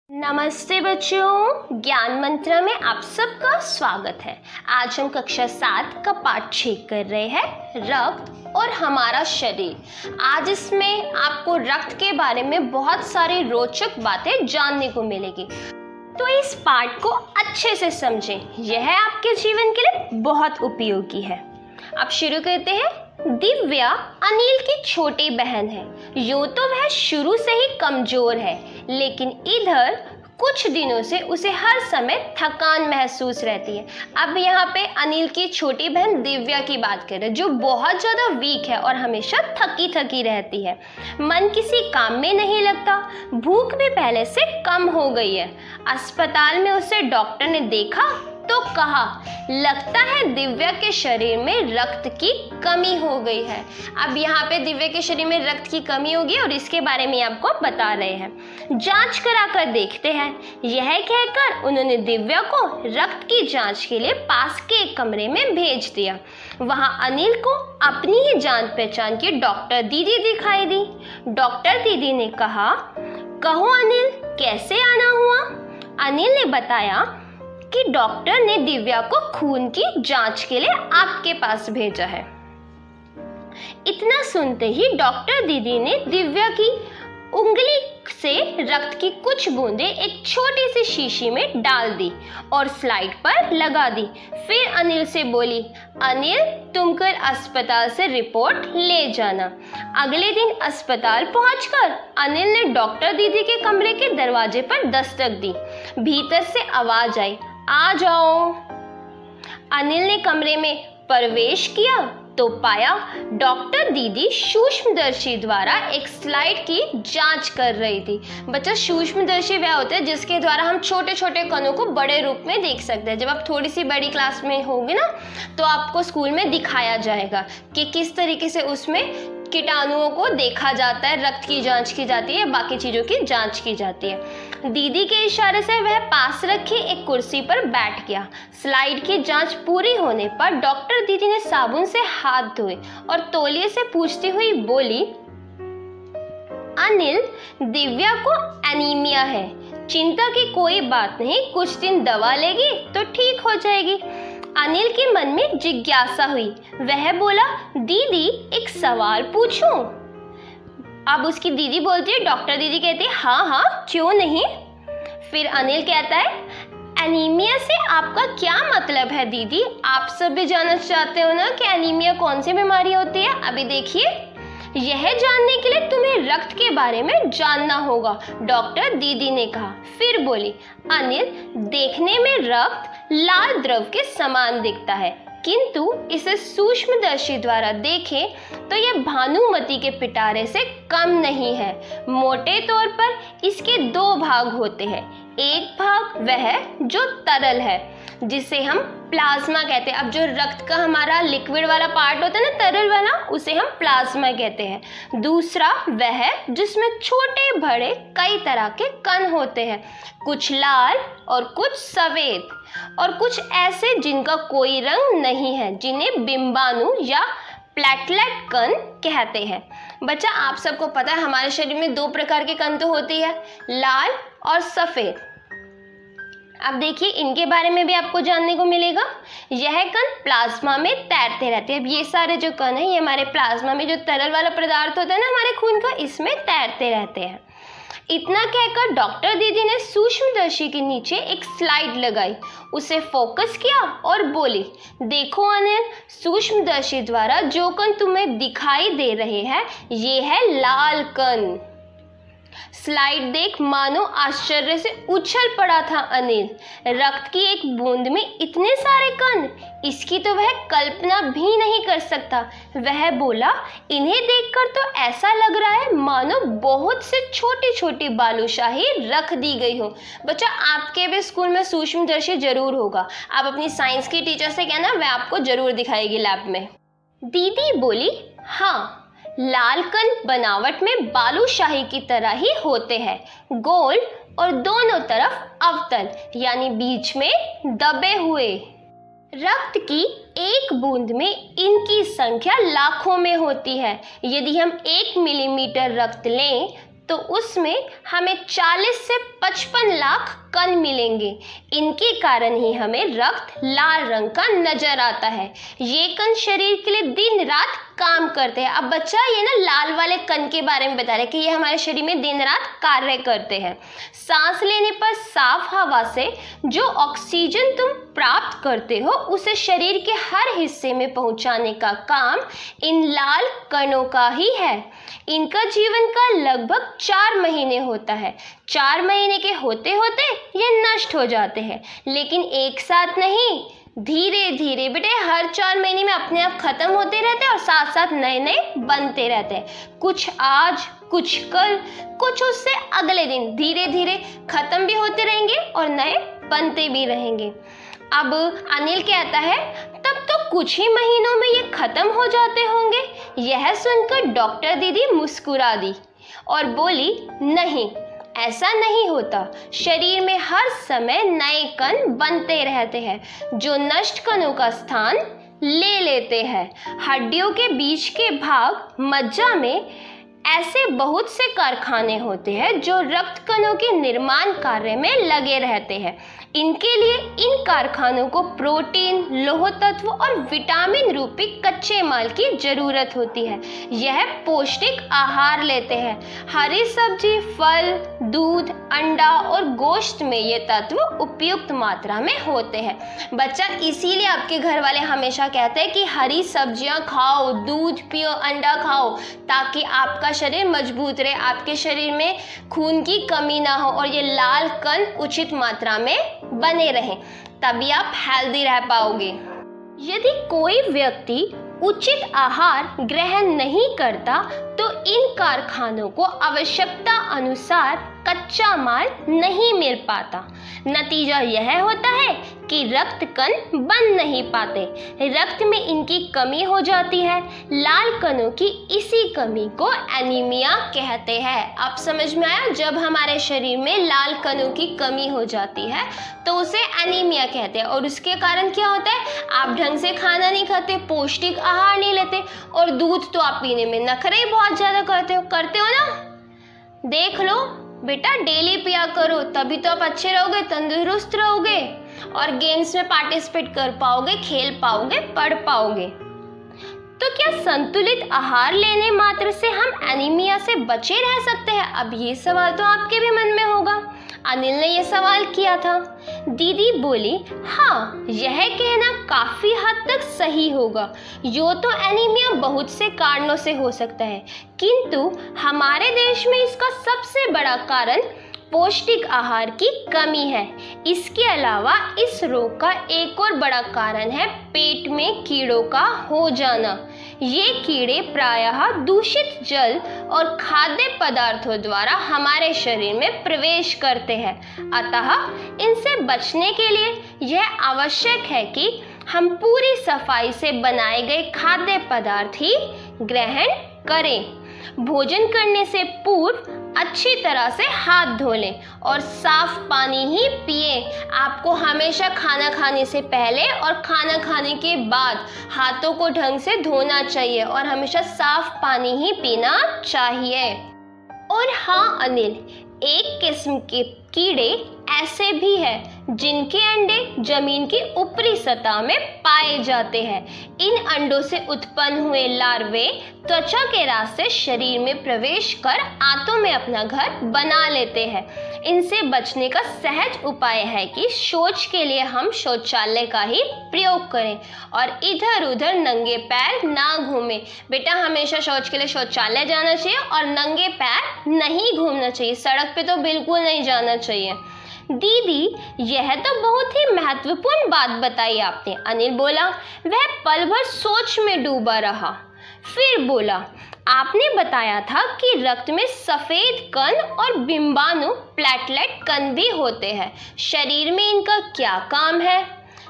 नमस्ते बच्चों, ज्ञान मंत्र में आप सबका स्वागत है। आज हम कक्षा 7 का पाठ 6 कर रहे हैं, रक्त और हमारा शरीर। आज इसमें आपको रक्त के बारे में बहुत सारी रोचक बातें जानने को मिलेगी, तो इस पाठ को अच्छे से समझें, यह आपके जीवन के लिए बहुत उपयोगी है। अब शुरू करते हैं। दिव्या अनिल की छोटी बहन है। यूं तो वह शुरू से ही कमजोर है, लेकिन इधर कुछ दिनों से उसे हर समय थकान महसूस रहती है। अब यहाँ पे अनिल की छोटी बहन दिव्या की बात करें, जो बहुत ज़्यादा वीक है और हमेशा थकी थकी रहती है। मन किसी काम में नहीं लगता, भूख भी पहले से कम हो गई है। अस्पताल में उसे डॉक्टर ने देखा तो कहा, लगता है दिव्या के शरीर में रक्त की कमी हो गई है। अब यहाँ पे दिव्या के शरीर में रक्त की कमी होगी और इसके बारे में आपको बता रहे हैं। जांच कराकर देखते हैं। यह कहकर उन्होंने दिव्या को रक्त की जांच के लिए पास के एक कमरे में भेज दिया। वहाँ अनिल को अपनी ही जान पहचान की डॉक्टर दीदी दिखाई दी। डॉक्टर दीदी ने कहा, कहो अनिल, कैसे आना हुआ? अनिल ने बताया कि डॉक्टर ने दिव्या को खून की जांच के लिए आपके पास भेजा है। इतना सुनते ही डॉक्टर दीदी ने दिव्या की उंगली से रक्त की कुछ बूंदें एक छोटी सी शीशी में डाल दी और स्लाइड पर लगा दी। फिर अनिल से बोली, अनिल, तुम कल अस्पताल से रिपोर्ट ले जाना। अगले दिन अस्पताल पहुंचकर अनिल ने डॉक्टर दीदी के कमरे के दरवाजे पर दस्तक दी। भीतर से आवाज आई, आ जाओ। अनिल ने कमरे में प्रवेश किया तो पाया डॉक्टर दीदी सूक्ष्मदर्शी द्वारा एक स्लाइड की जांच कर रही थी। बच्चा, सूक्ष्मदर्शी वह होता है जिसके द्वारा हम छोटे छोटे कणों को बड़े रूप में देख सकते हैं। जब आप थोड़ी सी बड़ी क्लास में होंगे ना, तो आपको स्कूल में दिखाया जाएगा कि किस तरीके से उसमें कीटाणुओं को देखा जाता है, रक्त की जांच की जाती है, बाकी चीज़ों की जांच की जाती है। दीदी के इशारे से वह पास रखी एक कुर्सी पर बैठ गया। स्लाइड की जांच पूरी होने पर डॉक्टर दीदी ने साबुन से हाथ धोए और तौलिए से पूछती हुई बोली, अनिल, दिव्या को एनीमिया है। चिंता की कोई बात नहीं, कुछ दिन दवा लेगी तो ठीक हो जाएगी। अनिल के मन में जिज्ञासा हुई। वह बोला, दीदी, एक सवाल पूछूं? अब उसकी दीदी बोलती है, डॉक्टर दीदी कहती है, हाँ हाँ, क्यों नहीं। फिर अनिल कहता है, एनीमिया से आपका क्या मतलब है दीदी? आप सब भी जानना चाहते हो ना कि एनीमिया कौन सी बीमारी होती है। अभी देखिए, यह जानने के लिए तुम्हें रक्त के बारे में जानना होगा, डॉक्टर दीदी ने कहा। फिर बोली, अनिल, देखने में रक्त लाल द्रव के समान दिखता है, किंतु इसे सूक्ष्मदर्शी द्वारा देखें तो यह भानुमति के पिटारे से कम नहीं है। मोटे तौर पर इसके दो भाग होते हैं। एक भाग वह जो तरल है, जिसे हम प्लाज्मा कहते हैं। अब जो रक्त का हमारा लिक्विड वाला पार्ट होता है ना, तरल वाला, उसे हम प्लाज्मा कहते हैं। दूसरा वह जिसमें छोटे बड़े कई तरह के कण होते हैं, कुछ लाल और कुछ सफेद और कुछ ऐसे जिनका कोई रंग नहीं है, जिन्हें बिंबाणु या प्लेटलेट कण कहते हैं। बच्चा, आप सबको पता है हमारे शरीर में दो प्रकार के कण तो होती है, लाल और सफेद। अब देखिए, इनके बारे में भी आपको जानने को मिलेगा। यह कण प्लाज्मा में तैरते रहते हैं। अब ये सारे जो कण हैं, ये हमारे प्लाज्मा में जो तरल वाला पदार्थ होता है ना हमारे खून का, इसमें तैरते रहते हैं। इतना कहकर डॉक्टर दीदी ने सूक्ष्मदर्शी के नीचे एक स्लाइड लगाई, उसे फोकस किया और बोली, देखो अनिल, सूक्ष्मदर्शी द्वारा जो कण तुम्हें दिखाई दे रहे हैं, ये है लाल कण। स्लाइड देख मानो आश्चर्य से उछल पड़ा था अनिल। रक्त की एक बूंद में इतने सारे कण, इसकी तो वह कल्पना भी नहीं कर सकता। वह बोला, इन्हें देखकर तो ऐसा लग रहा है मानो बहुत से छोटी छोटी बालूशाही रख दी गई हो। बच्चा, आपके भी स्कूल में सूक्ष्मदर्शी जरूर होगा। आप अपनी साइंस की टीचर से कहना, वह आपको जरूर दिखाएगी लैब में। दीदी बोली, हाँ, लाल कण बनावट में बालूशाही की तरह ही होते हैं, गोल और दोनों तरफ अवतल, यानी बीच में दबे हुए। रक्त की एक बूंद में इनकी संख्या लाखों में होती है। यदि हम 1 मिलीमीटर रक्त लें तो उसमें हमें 40 से 55 लाख कण मिलेंगे। इनके कारण ही हमें रक्त लाल रंग का नजर आता है। ये कण शरीर के लिए दिन रात काम करते हैं। अब बच्चा ये ना लाल वाले कण के बारे में बता रहे हैं कि ये हमारे शरीर में दिन रात कार्य करते हैं। सांस लेने पर साफ हवा से जो ऑक्सीजन तुम प्राप्त करते हो उसे शरीर के हर हिस्से में पहुंचाने का काम इन लाल कणों का ही है। इनका जीवन काल लगभग 4 महीने होता है। 4 महीने के होते होते ये नष्ट हो जाते हैं, लेकिन एक साथ नहीं, धीरे धीरे बेटे हर 4 महीने में अपने आप खत्म होते रहते हैं और साथ साथ नए नए बनते रहते हैं। कुछ आज, कुछ कल, कुछ उससे अगले दिन, धीरे धीरे खत्म भी होते रहेंगे और नए बनते भी रहेंगे। अब अनिल कहता है तब तो कुछ ही महीनों में ये खत्म हो जाते होंगे। यह सुनकर डॉक्टर दीदी मुस्कुरा दी और बोली, नहीं, ऐसा नहीं होता। शरीर में हर समय नए कण बनते रहते हैं जो नष्ट कणों का स्थान ले लेते हैं। हड्डियों के बीच के भाग मज्जा में ऐसे बहुत से कारखाने होते हैं जो रक्त कणों के निर्माण कार्य में लगे रहते हैं। इनके लिए इन कारखानों को प्रोटीन, लौह तत्व और विटामिन रूपी कच्चे माल की जरूरत होती है। यह पौष्टिक आहार लेते हैं। हरी सब्जी, फल, दूध, अंडा और गोश्त में ये तत्व उपयुक्त मात्रा में होते हैं। बच्चा इसीलिए आपके घर वाले हमेशा कहते हैं कि हरी सब्जियां खाओ, दूध पियो, अंडा खाओ, ताकि आपका शरीर मजबूत रहे, आपके शरीर में खून की कमी ना हो और ये लाल कण उचित मात्रा में बने रहें, तभी आप हेल्दी रह पाओगे। यदि कोई व्यक्ति उचित आहार ग्रहण नहीं करता तो इन कारखानों को आवश्यकता अनुसार कच्चा माल नहीं मिल पाता। नतीजा यह होता है कि रक्त कण बन नहीं पाते, रक्त में इनकी कमी हो जाती है। लाल कणों की इसी कमी को एनीमिया कहते हैं। आप समझ में आया? जब हमारे शरीर में लाल कणों की कमी हो जाती है तो उसे एनीमिया कहते हैं। और उसके कारण क्या होता है? आप ढंग से खाना नहीं खाते, पौष्टिक आहार नहीं लेते और दूध तो आप पीने में नखरे ही बहुत ज्यादा करते हो ना। देख लो बेटा, डेली पिया करो, तभी तो आप अच्छे रहोगे, तंदुरुस्त रहोगे और गेम्स में पार्टिसिपेट कर पाओगे, खेल पाओगे, पढ़ पाओगे। तो क्या संतुलित आहार लेने मात्र से हम एनीमिया से बचे रह सकते हैं? अब ये सवाल तो आपके भी मन में होगा। अनिल ने यह सवाल किया था। दीदी बोली, हाँ, यह कहना काफी हद तक सही होगा। यो तो एनीमिया बहुत से कारणों से हो सकता है, किंतु हमारे देश में इसका सबसे बड़ा कारण पौष्टिक आहार की कमी है। इसके अलावा इस रोग का एक और बड़ा कारण है पेट में कीड़ों का हो जाना। ये कीड़े प्रायः दूषित जल और खाद्य पदार्थों द्वारा हमारे शरीर में प्रवेश करते हैं। अतः इनसे बचने के लिए यह आवश्यक है कि हम पूरी सफाई से बनाए गए खाद्य पदार्थ ही ग्रहण करें। भोजन करने से पूर्व अच्छी तरह से हाथ धो लें और साफ पानी ही पिएं। आपको हमेशा खाना खाने से पहले और खाना खाने के बाद हाथों को ढंग से धोना चाहिए और हमेशा साफ पानी ही पीना चाहिए। और हाँ अनिल, एक किस्म के कीड़े ऐसे भी हैं जिनके अंडे जमीन की ऊपरी सतह में पाए जाते हैं। इन अंडों से उत्पन्न हुए लार्वे त्वचा के रास्ते शरीर में प्रवेश कर आंतों में अपना घर बना लेते हैं। इनसे बचने का सहज उपाय है कि शौच के लिए हम शौचालय का ही प्रयोग करें और इधर उधर नंगे पैर ना घूमें। बेटा, हमेशा शौच के लिए शौचालय जाना चाहिए और नंगे पैर नहीं घूमना चाहिए, सड़क पे तो बिल्कुल नहीं जाना चाहिए। दीदी, यह तो बहुत ही महत्वपूर्ण बात बताई आपने। अनिल बोला। वह पल भर सोच में डूबा रहा, फिर बोला, आपने बताया था कि रक्त में सफेद कण और बिंबाणु प्लेटलेट कण भी होते हैं। शरीर में इनका क्या काम है?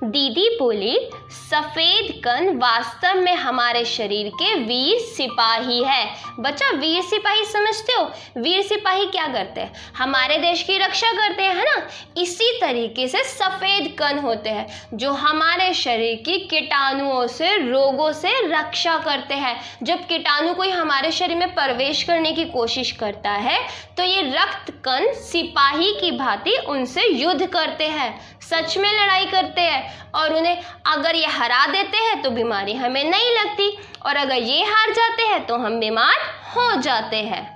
दीदी बोली, सफेद कण वास्तव में हमारे शरीर के वीर सिपाही है। बच्चा, वीर सिपाही समझते हो? वीर सिपाही क्या करते हैं? हमारे देश की रक्षा करते हैं, है ना? इसी तरीके से सफेद कण होते हैं जो हमारे शरीर की कीटाणुओं से, रोगों से रक्षा करते हैं। जब कीटाणु कोई हमारे शरीर में प्रवेश करने की कोशिश करता है तो ये रक्त कण सिपाही की भांति उनसे युद्ध करते हैं, सच में लड़ाई करते हैं, और उन्हें अगर ये हरा देते हैं तो बीमारी हमें नहीं लगती, और अगर ये हार जाते हैं तो हम बीमार हो जाते हैं।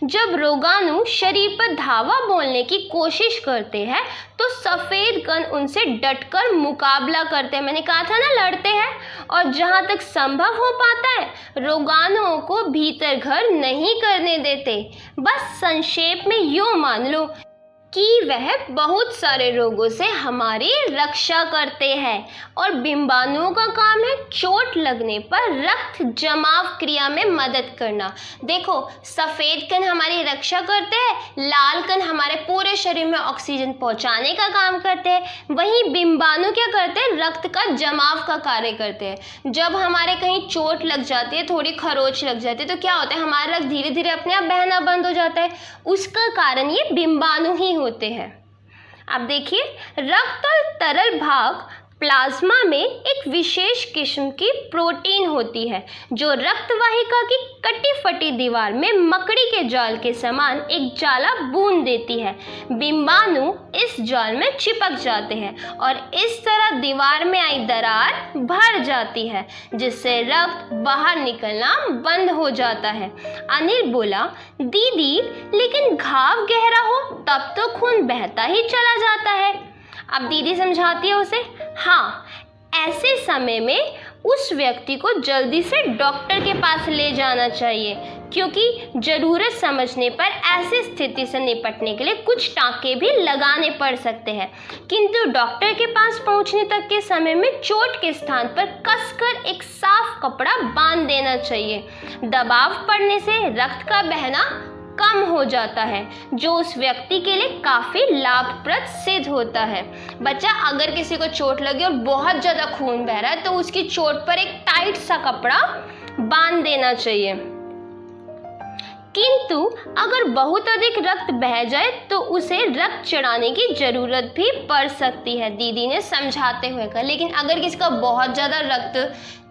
जब रोगाणु शरीर पर धावा बोलने की कोशिश करते हैं तो सफेद कण उनसे डटकर मुकाबला करते हैं। मैंने कहा था ना, लड़ते हैं, और जहां तक संभव हो पाता है रोगाणुओं को भीतर घर नहीं करने देते। बस संक्षेप में यूं मान लो कि वह बहुत सारे रोगों से हमारी रक्षा करते हैं, और बिंबाणुओं का काम है चोट लगने पर रक्त जमाव क्रिया में मदद करना। देखो, सफ़ेद कण हमारी रक्षा करते हैं, लाल कण हमारे पूरे शरीर में ऑक्सीजन पहुंचाने का काम करते हैं, वहीं बिंबाणु क्या करते हैं? रक्त का जमाव का कार्य करते हैं। जब हमारे कहीं चोट लग जाती है, थोड़ी खरोच लग जाती है, तो क्या होता है? हमारा रक्त धीरे धीरे अपने आप बहना बंद हो जाता है। उसका कारण ये बिंबाणु ही होते हैं। अब देखिए, रक्त और तरल भाग प्लाज्मा में एक विशेष किस्म की प्रोटीन होती है जो रक्त वाहिका की कटी फटी दीवार में मकड़ी के जाल के समान एक जाला बूंद देती है। बिंबाणु इस जाल में चिपक जाते हैं और इस तरह दीवार में आई दरार भर जाती है, जिससे रक्त बाहर निकलना बंद हो जाता है। अनिल बोला, दीदी लेकिन घाव गहरा हो तब तो खून बहता ही चला जाता है। अब दीदी समझाती है उसे, हाँ, ऐसे समय में उस व्यक्ति को जल्दी से डॉक्टर के पास ले जाना चाहिए, क्योंकि ज़रूरत समझने पर ऐसी स्थिति से निपटने के लिए कुछ टाँके भी लगाने पड़ सकते हैं, किंतु डॉक्टर के पास पहुंचने तक के समय में चोट के स्थान पर कसकर एक साफ कपड़ा बांध देना चाहिए। दबाव पड़ने से रक्त का बहना कम हो जाता है, जो उस व्यक्ति के लिए काफ़ी लाभप्रद सिद्ध होता है। बच्चा, अगर किसी को चोट लगी और बहुत ज़्यादा खून बह रहा है तो उसकी चोट पर एक टाइट सा कपड़ा बांध देना चाहिए, किंतु अगर बहुत अधिक रक्त बह जाए तो उसे रक्त चढ़ाने की ज़रूरत भी पड़ सकती है, दीदी ने समझाते हुए कहा। लेकिन अगर किसी का बहुत ज़्यादा रक्त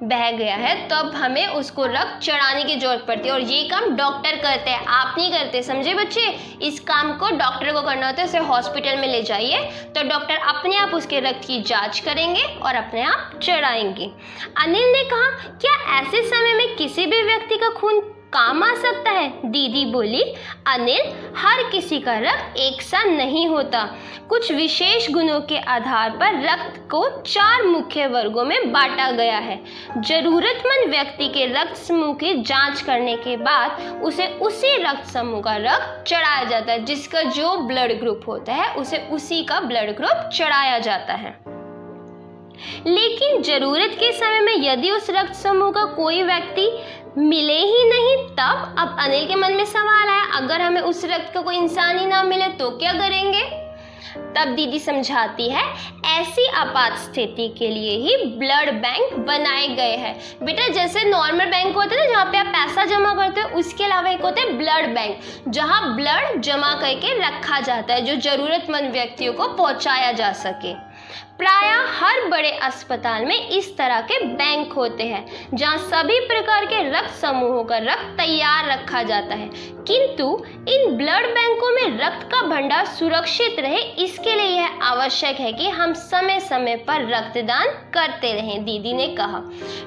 बह गया है तब हमें उसको रक्त चढ़ाने की ज़रूरत पड़ती है, और ये काम डॉक्टर करते हैं, आप नहीं करते, समझे बच्चे? इस काम को डॉक्टर को करना होता है। उसे हॉस्पिटल में ले जाइए तो डॉक्टर अपने आप उसके रक्त की जाँच करेंगे और अपने आप चढ़ाएंगे। अनिल ने कहा, क्या ऐसे समय में किसी भी व्यक्ति का खून काम आ सकता है? दीदी बोली, अनिल, हर किसी का रक्त एक सा नहीं होता। कुछ विशेष गुणों के आधार पर रक्त को 4 मुख्य वर्गों में बांटा गया है। जरूरतमंद व्यक्ति के रक्त समूह की जांच करने के बाद उसे उसी रक्त समूह का रक्त चढ़ाया जाता है, जिसका जो ब्लड ग्रुप होता है उसे उसी का ब्लड ग्रुप चढ़ाया जाता है। लेकिन जरूरत के समय में यदि उस रक्त समूह का कोई व्यक्ति मिले ही नहीं, तब अब अनिल के मन में सवाल आया, अगर हमें उस रक्त का कोई इंसान ही ना मिले तो क्या करेंगे? तब दीदी समझाती है, ऐसी आपात स्थिति के लिए ही ब्लड बैंक बनाए गए हैं। बेटा, जैसे नॉर्मल बैंक होते हैं ना जहाँ पे आप पैसा जमा करते हो, उसके अलावा एक होते हैं ब्लड बैंक, जहाँ ब्लड जमा करके रखा जाता है जो जरूरतमंद व्यक्तियों को पहुँचाया जा सके। प्रायः हर बड़े अस्पताल में इस तरह के बैंक होते हैं जहां सभी प्रकार के रक्त समूहों का रक्त तैयार रखा जाता है, किंतु इन ब्लड बैंकों में रक्त का भंडार सुरक्षित रहे, इसके लिए यह आवश्यक है कि हम समय समय पर रक्तदान करते रहें, दीदी ने कहा।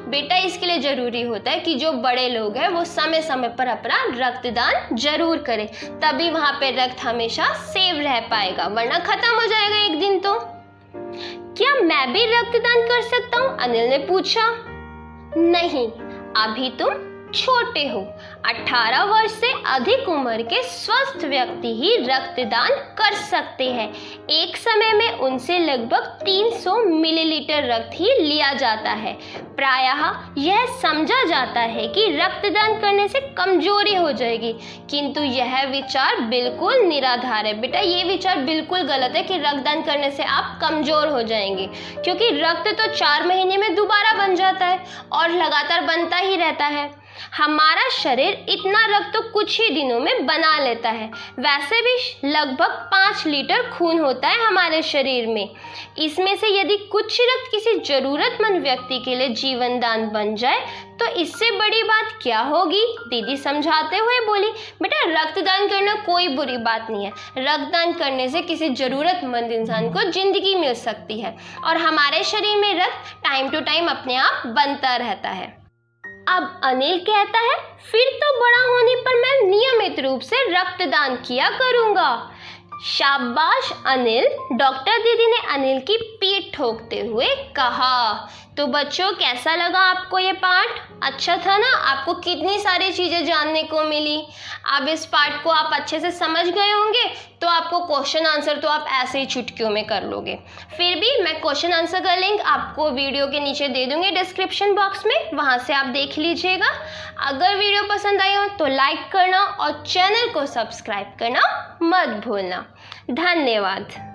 बेटा, इसके लिए ज़रूरी होता है कि जो बड़े लोग हैं वो समय समय पर अपना रक्तदान जरूर करें, तभी वहाँ पे रक्त हमेशा सेव रह पाएगा, वरना खत्म हो जाएगा एक दिन। तो क्या मैं भी रक्तदान कर सकता हूँ? अनिल ने पूछा। नहीं, अभी तुम छोटे हो। 18 वर्ष से अधिक उम्र के स्वस्थ व्यक्ति ही रक्तदान कर सकते हैं। एक समय में उनसे लगभग 300 मिलीलीटर रक्त ही लिया जाता है। प्रायः यह समझा जाता है कि रक्तदान करने से कमजोरी हो जाएगी, किंतु यह विचार बिल्कुल निराधार है। बेटा, ये विचार बिल्कुल गलत है कि रक्तदान करने से आप कमजोर हो जाएंगे, क्योंकि रक्त तो 4 महीने में दोबारा बन जाता है और लगातार बनता ही रहता है। हमारा शरीर इतना रक्त तो कुछ ही दिनों में बना लेता है। वैसे भी लगभग 5 लीटर खून होता है हमारे शरीर में। इसमें से यदि कुछ रक्त किसी जरूरतमंद व्यक्ति के लिए जीवन दान बन जाए तो इससे बड़ी बात क्या होगी। दीदी समझाते हुए बोली, बेटा रक्तदान करना कोई बुरी बात नहीं है। रक्तदान करने से किसी जरूरतमंद इंसान को जिंदगी मिल सकती है और हमारे शरीर में रक्त टाइम टू टाइम अपने आप बनता रहता है। अब अनिल कहता है, फिर तो बड़ा होने पर मैं नियमित रूप से रक्तदान किया करूंगा। शाबाश अनिल, डॉक्टर दीदी ने अनिल की पीठ ठोकते हुए कहा। तो बच्चों, कैसा लगा आपको ये पाठ? अच्छा था ना? आपको कितनी सारी चीज़ें जानने को मिली। अब इस पाठ को आप अच्छे से समझ गए होंगे तो आपको क्वेश्चन आंसर तो आप ऐसे ही चुटकियों में कर लोगे। फिर भी मैं क्वेश्चन आंसर का लिंक आपको वीडियो के नीचे दे दूंगी डिस्क्रिप्शन बॉक्स में, वहाँ से आप देख लीजिएगा। अगर वीडियो पसंद आई हो तो लाइक करना और चैनल को सब्सक्राइब करना मत भूलना। धन्यवाद।